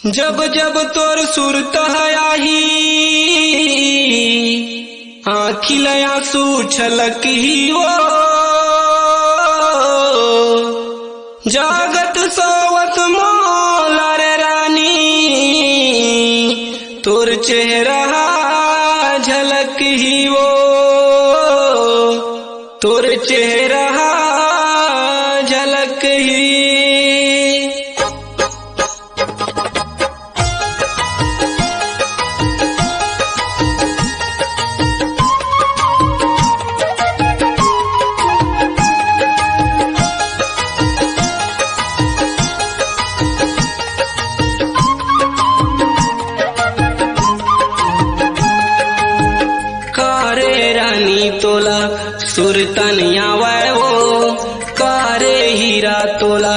जब जब तोर सुरत आही आँखिल आंसू छलक ही वो जागत सोवत मौला रे रानी तोर चेहरा झलक ही वो तोर चेहरा झलक ही। तोला सुरतनिया वो कारे हीरा तोला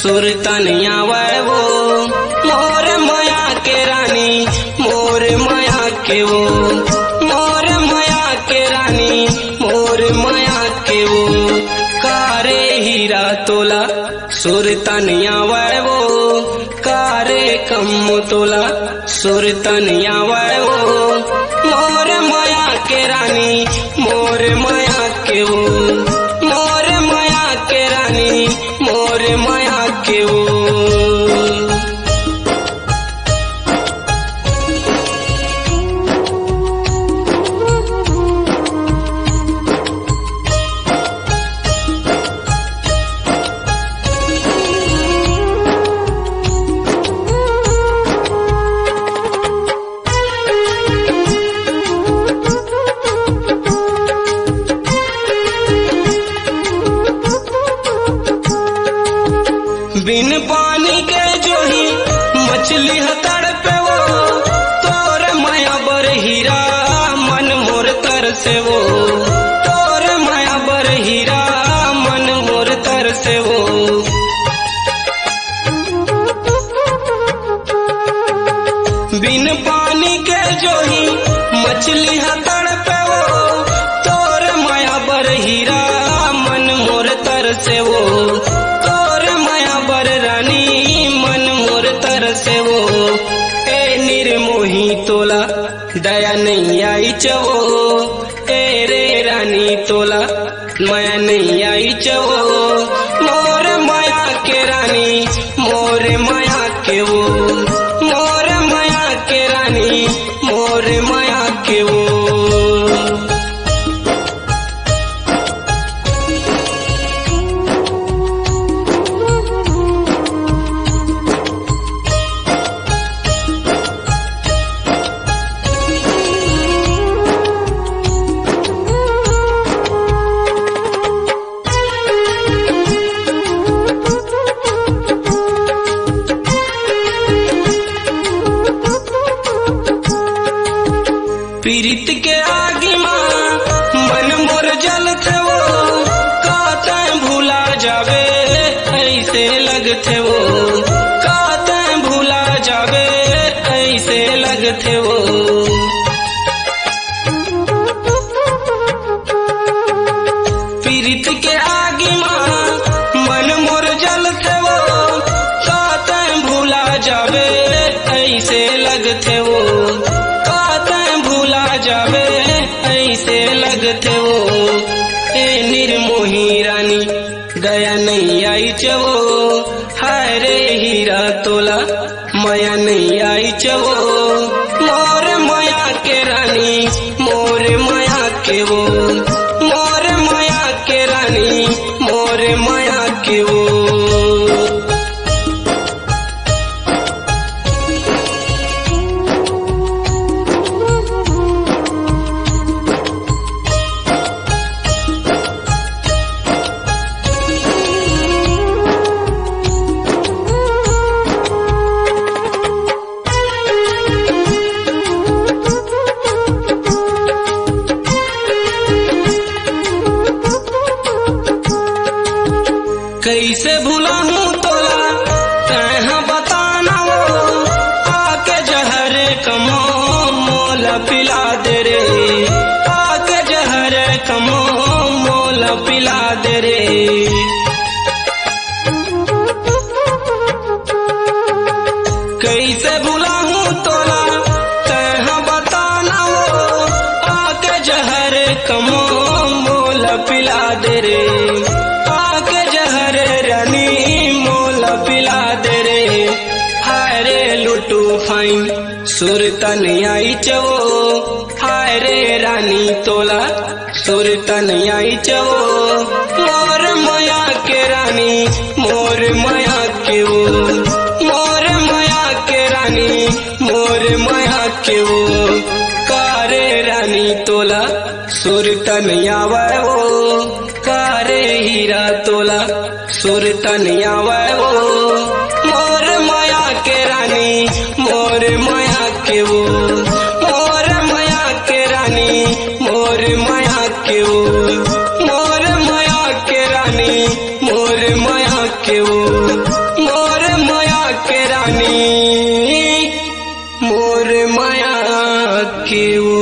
सुरतनिया वो मोर माया के रानी मोर माया के वो मोर माया के रानी मोर माया के वो कारे हीरा तोला सुरतनिया वो कारे कम तोला सुरतनिया वो मोर माया के रानी मोर माया के वो मोर माया के रानी मोर माया के वो। बिन पानी के जो ही मछली तड़पे वो तोर माया बर हीरा मन मोर तरसे वो तोर माया बर हीरा मन मोर तरसे वो। बिन पानी के जो ही मछली तड़पे वो तोर माया बर हीरा मन मोर तरसे वो से वो ए निर्मोही तोला दया नहीं आई चवो ए रे रानी तोला माया नहीं आई चवो मोर माया के रानी मोर माया के वो मोर माया के रानी मोर माया के वो। पीरित के आगे माँ मन मोर जलते वो काते भूला जावे ऐसे लगते वो काते भूला जावे ऐसे लगते वो। पीरित के आगे माँ मन मोर जलते वो काते भूला जावे ऐसे लगते वो जावे ऐसे लगते वो ए निर्मोही रानी दया नहीं आई चवो हाय रे हीरा तोला माया नहीं आई चवो मोर माया के रानी मोर माया के वो मोर माया के रानी मोर माया के वो। कैसे भूला हूँ तोला तैहा बताना वो आके जहर कमो मोला पिला दे रे आके जहर कमो मोला पिला दे रे। कई कैसे भुलाऊं तोला कहाँ बताना वो आके जहर कमो मोल पिला दे रे आके जहर रानी मोल पिला दे रे हाय रे लुटू फाइन सुरतन आई चवो हाय रे रानी तोला सुरतन आई चवो मोर माया के रानी मोर माया के वो मोर माया के रानी मोर माया के वो कारे रानी तोला सुरतन आवे वो कारे हीरा तोला सुरतन आवे वो मोर माया के रानी मोर माया के वो मोर माया के रानी मोर माया के वो मोर माया के रानी मोर माया के वो मोर माया के रानी मोर माया के वो।